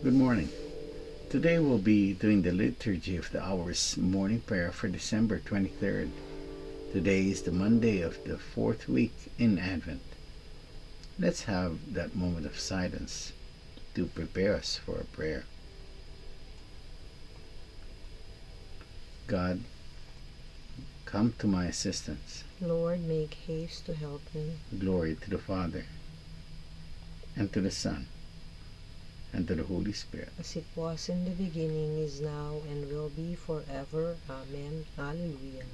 Good morning. Today we'll be doing the Liturgy of the Hours morning prayer for December 23rd. Today is the Monday of the fourth week in Advent. Let's have that moment of silence to prepare us for a prayer. God, come to my assistance. Lord, make haste to help me. Glory to the Father, and to the Son, and to the Holy Spirit. As it was in the beginning, is now, and will be forever. Amen. Hallelujah.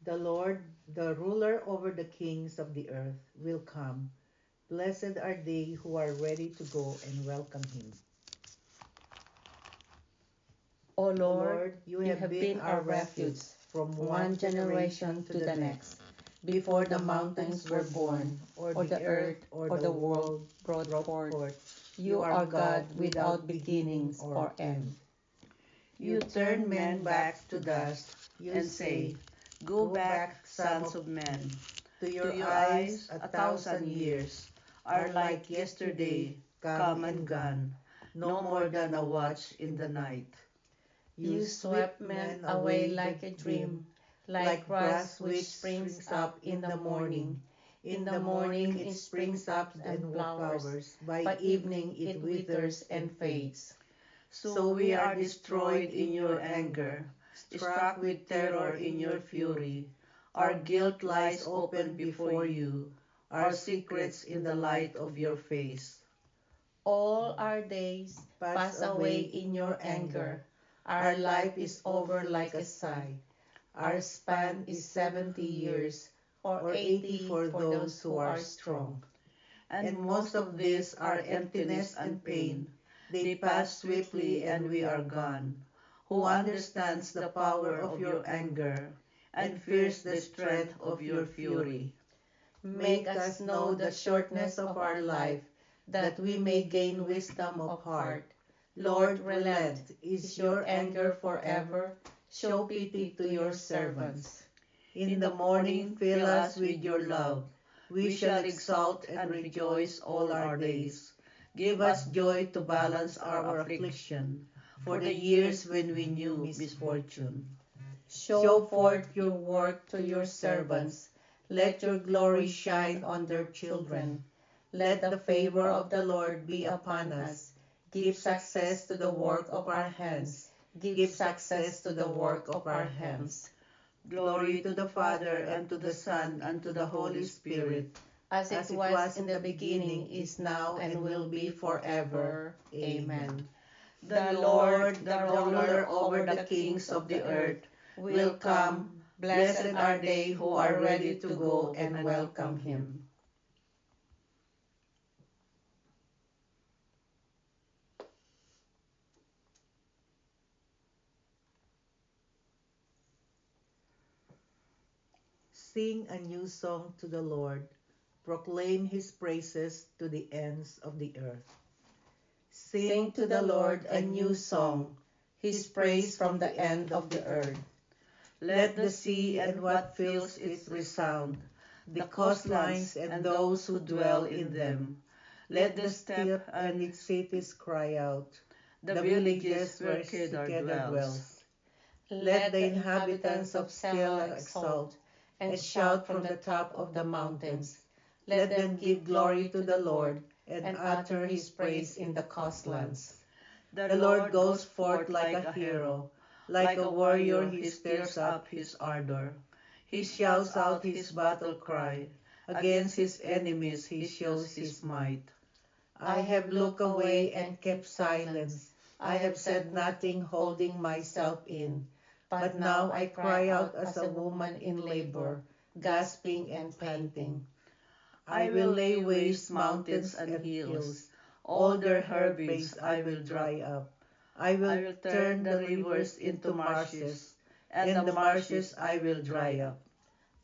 The Lord, the ruler over the kings of the earth, will come. Blessed are they who are ready to go and welcome him. O Lord, Lord, you have been our refuge from one generation to the next. Before the mountains were born, or the earth or the world brought forth, you are God without beginnings or end. You turn men back to dust and say, "Go back, sons of men. To your eyes 1,000 years are like yesterday, come and gone, no more than a watch in the night." You swept men away like a dream, like grass which springs up in the morning. In the morning it springs up and flowers, by evening it withers and fades. So we are destroyed in your anger, struck with terror in your fury. Our guilt lies open before you, our secrets in the light of your face. All our days pass away in your anger. Our life is over like a sigh. Our span is 70 years, or 80 for those who are strong. And most of these are emptiness and pain. They pass swiftly and we are gone. Who understands the power of your anger and fears the strength of your fury? Make us know the shortness of our life, that we may gain wisdom of heart. Lord, relent. Is your anger forever? Show pity to your servants. In the morning fill us with your love. We shall exult and rejoice all our days. Give us joy to balance our affliction, for the years when we knew misfortune. Show forth your work to your servants. Let your glory shine on their children. Let the favor of the Lord be upon us. Give success to the work of our hands. Give success to the work of our hands. Glory to the Father, and to the Son, and to the Holy Spirit, as it was in the beginning, is now, and will be forever. Amen. The Lord, the ruler over the kings of the earth, will come. Blessed are they who are ready to go and welcome him. Sing a new song to the Lord. Proclaim his praises to the ends of the earth. Sing to the Lord a new song, his praise from the end of the earth. Let the sea and what fills it resound, the coastlines and those who dwell in them. Let the steppe and its cities cry out, the villages where Kedar dwells. Let the inhabitants of Sela exult and shout from the top of the mountains. Let them give glory to the Lord and utter his praise in the coastlands. The Lord goes forth like a hero, like a warrior he stirs up his ardor. He shouts out his battle cry. Against his enemies he shows his might. I have looked away and kept silence. I have said nothing, holding myself in. But now I cry out as a woman in labor, gasping and panting. I will lay waste mountains and hills. All their herbage I will dry up. I will turn the rivers into marshes, and the marshes I will dry up.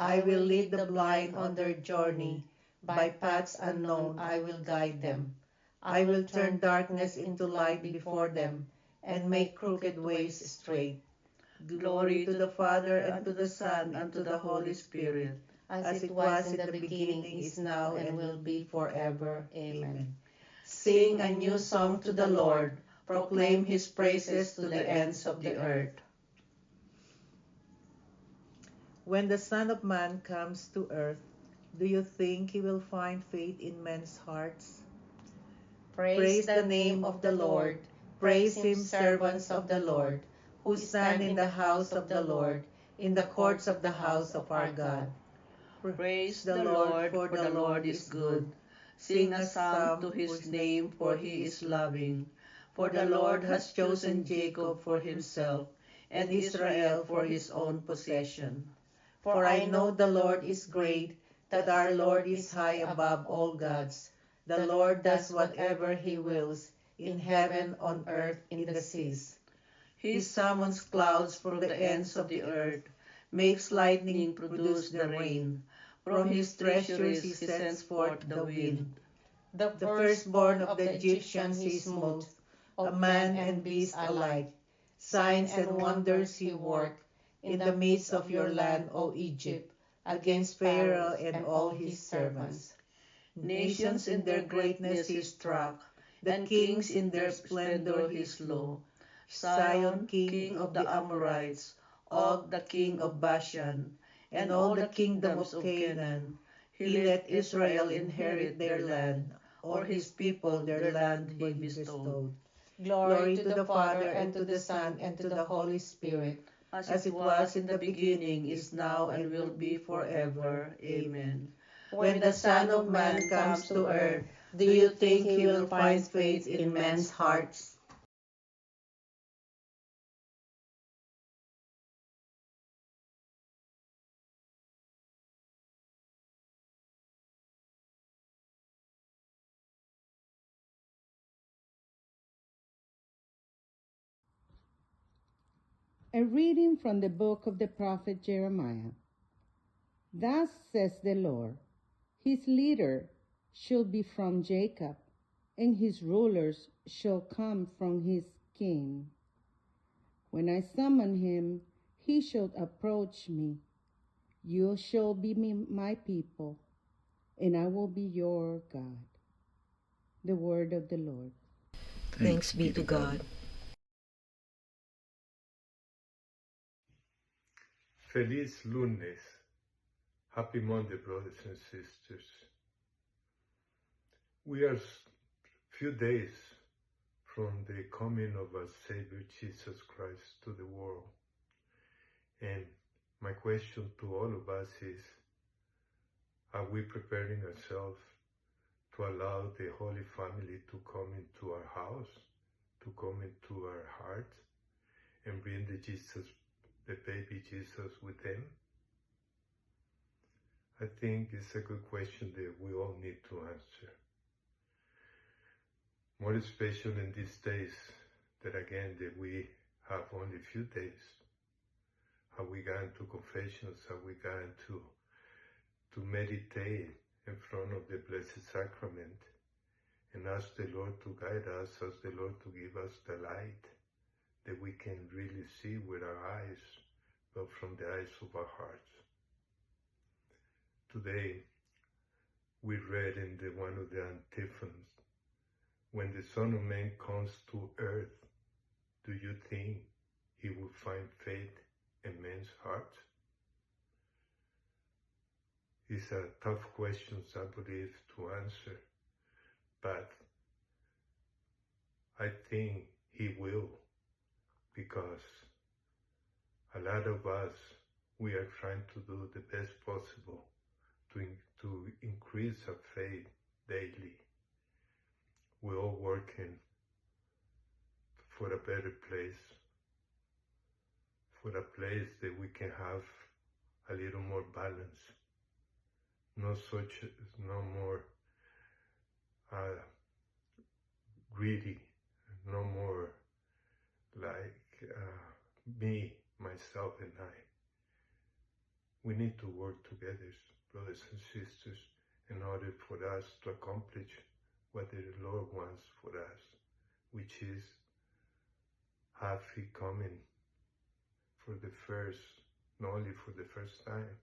I will lead the blind on their journey. By paths unknown I will guide them. I will turn darkness into light before them, and make crooked ways straight. Glory to the Father, and to the Son, and to the Holy Spirit, as it was in the beginning, is now, and will be forever. Amen. Sing a new song to the Lord. Proclaim his praises to the ends of the earth. When the Son of Man comes to earth, do you think he will find faith in men's hearts? Praise the name of the Lord. Praise him, servants of the Lord, who stand in the house of the Lord, in the courts of the house of our God. Praise the Lord, for the Lord is good. Sing a psalm to his name, for he is loving. For the Lord has chosen Jacob for himself, and Israel for his own possession. For I know the Lord is great, that our Lord is high above all gods. The Lord does whatever he wills, in heaven, on earth, in the seas. He summons clouds from the ends of the earth, makes lightning produce the rain. From his treasuries he sends forth the wind. The The firstborn of the Egyptians he smote, a man and beast alike. Signs and wonders he worked in the midst of your land, O Egypt, against Pharaoh and all his servants. Nations in their greatness he struck, and kings in their splendor he slew. Sihon, king of the Amorites, Og, the king of Bashan, and all the kingdoms of Canaan. He let Israel inherit their land, or his people their land he bestowed. Glory to the Father, and to the Son, and to the Holy Spirit, as it was in the beginning, is now, and will be forever. Amen. When the Son of Man comes to earth, do you think he will find faith in men's hearts? A reading from the book of the prophet Jeremiah. Thus says the Lord, his leader shall be from Jacob, and his rulers shall come from his king. When I summon him, he shall approach me. You shall be my people, and I will be your God. The word of the Lord. Thanks be to God. Feliz lunes. Happy Monday, brothers and sisters. We are few days from the coming of our Savior Jesus Christ to the world. And my question to all of us is, Are we preparing ourselves to allow the Holy Family to come into our house, to come into our heart, and bring the baby Jesus with them? I think it's a good question that we all need to answer. More especially in these days that again that we have only a few days. Have we gone to confessions? Have we gone to meditate in front of the Blessed Sacrament and ask the Lord to guide us, ask the Lord to give us the light that we can really see with our eyes, but from the eyes of our hearts. Today, we read in one of the antiphons, when the Son of Man comes to earth, do you think he will find faith in men's hearts? It's a tough question, I believe, to answer, but I think he will, because a lot of us, we are trying to do the best possible to increase our faith daily. We're all working for a better place, for a place that we can have a little more balance, no more greedy, no more like me, myself, and I. We need to work together, brothers and sisters, in order for us to accomplish what the Lord wants for us, which is have He coming for the first, not only for the first time,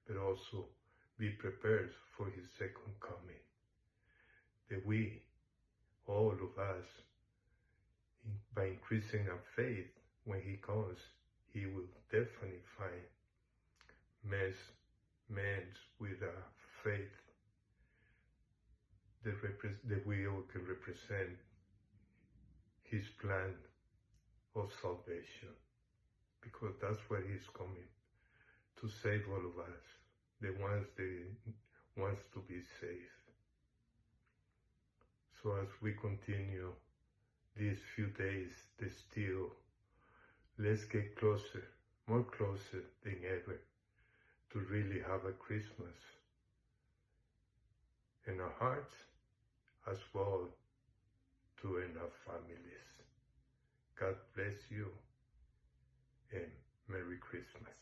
but also be prepared for His second coming. That we, all of us, by increasing our faith, when He comes, He will definitely find men with a faith that we all can represent His plan of salvation, because that's where He's coming, to save all of us, the ones that wants to be saved. So as we continue these few days, let's get closer, more closer than ever, to really have a Christmas in our hearts, as well to in our families. God bless you, and Merry Christmas.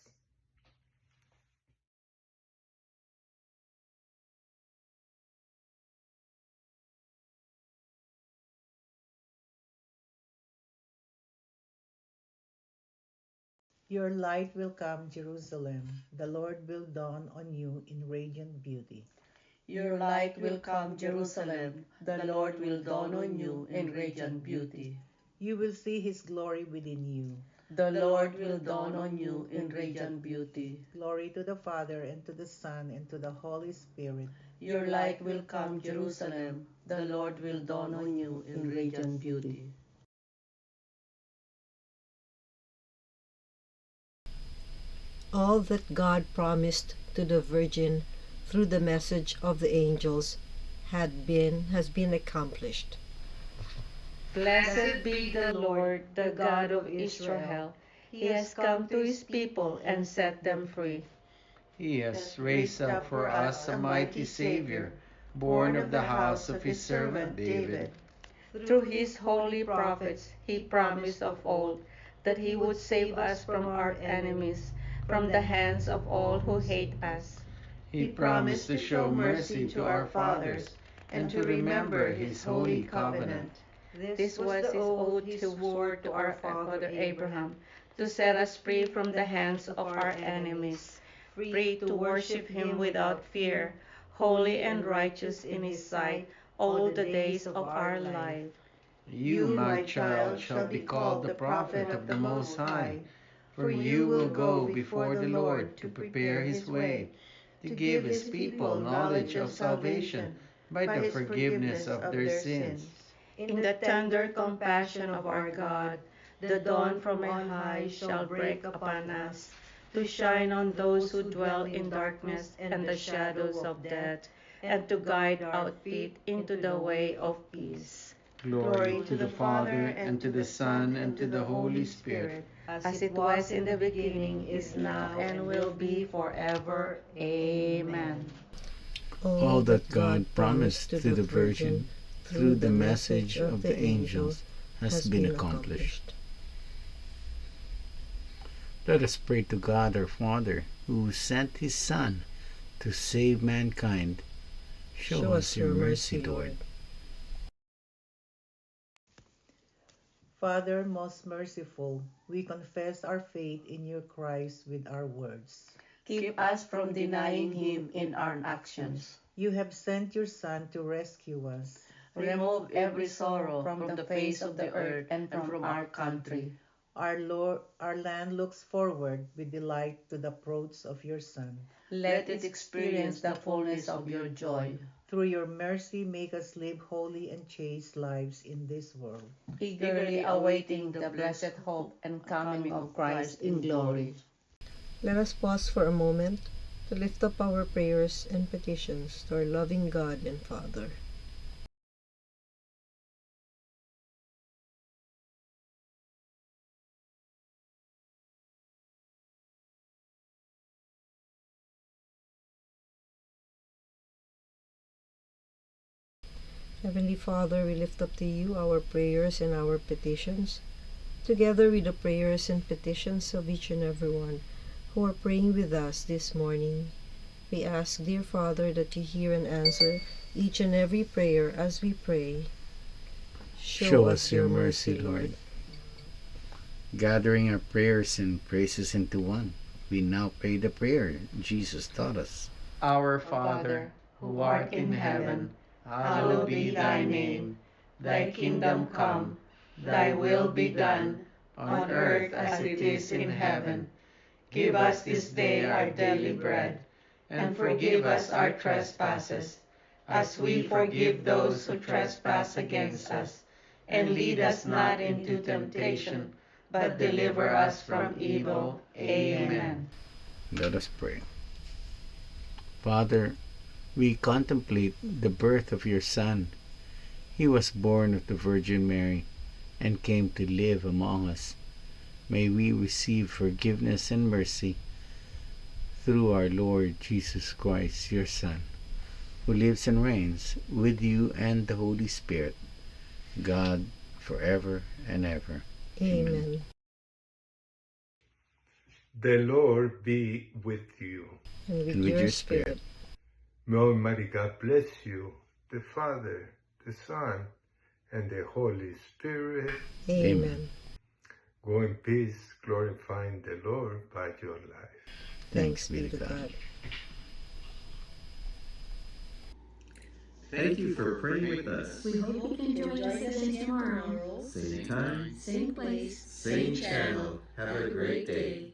Your light will come, Jerusalem. The Lord will dawn on you in radiant beauty. Your light will come, Jerusalem. The Lord will dawn on you in radiant beauty. You will see His glory within you. The Lord will dawn on you in radiant beauty. Glory to the Father, and to the Son, and to the Holy Spirit. Your light will come, Jerusalem. The Lord will dawn on you in radiant beauty. All that God promised to the Virgin through the message of the angels has been accomplished. Blessed be the Lord, the God of Israel. He has come to His people and set them free. He has raised up for us a mighty Savior, born of the house of His servant David. Through His holy prophets, He promised of old that He would save us from our enemies, from the hands of all who hate us. He promised to show mercy to our fathers and to remember His holy covenant. This was the oath He swore to our father Abraham, to set us free from the hands of our enemies, free to worship Him without fear, holy and righteous in His sight all the days of our life. You, my child, shall be called the prophet of the Most High, for you will go before the Lord to prepare His way, to give His people knowledge of salvation by the forgiveness of their sins. In the tender compassion of our God, the dawn from on high shall break upon us, to shine on those who dwell in darkness and the shadows of death, and to guide our feet into the way of peace. Glory to the Father, and to the Son, and to the Holy Spirit, As it was in the beginning, is now, and will be forever. Amen. all that God promised to the Virgin through the message of the angels has been accomplished. Let us pray to God our Father, who sent his Son to save mankind. Show us your mercy, Lord. Father most merciful, we confess our faith in your Christ with our words. Keep us from denying him in our actions. You have sent your Son to rescue us. Remove every sorrow from the face of the earth and from our country. Our land looks forward with delight to the approach of your Son. Let it experience the fullness of your joy. Through your mercy, make us live holy and chaste lives in this world. Eagerly awaiting the blessed hope and coming of Christ in glory. Let us pause for a moment to lift up our prayers and petitions to our loving God and Father. Heavenly Father, we lift up to you our prayers and our petitions, together with the prayers and petitions of each and every one who are praying with us this morning. We ask, dear Father, that you hear and answer each and every prayer as we pray. Show us your mercy, Lord. Gathering our prayers and praises into one, we now pray the prayer Jesus taught us. Our Father, who art in heaven, hallowed be thy name. Thy kingdom come, thy will be done, on earth as it is in heaven. Give us this day our daily bread, and forgive us our trespasses, as we forgive those who trespass against us. And lead us not into temptation, but deliver us from evil. Amen. Let us pray. Father, we contemplate the birth of your Son. He was born of the Virgin Mary and came to live among us. May we receive forgiveness and mercy through our Lord Jesus Christ, your Son, who lives and reigns with you and the Holy Spirit, God, forever and ever. Amen. The Lord be with you. And with your spirit. May Almighty God bless you, the Father, the Son, and the Holy Spirit. Amen. Go in peace, glorifying the Lord by your life. Thanks be to God. Thank you for praying with us. We hope you can join us again tomorrow. Same time, Same place. same channel. Have a great day.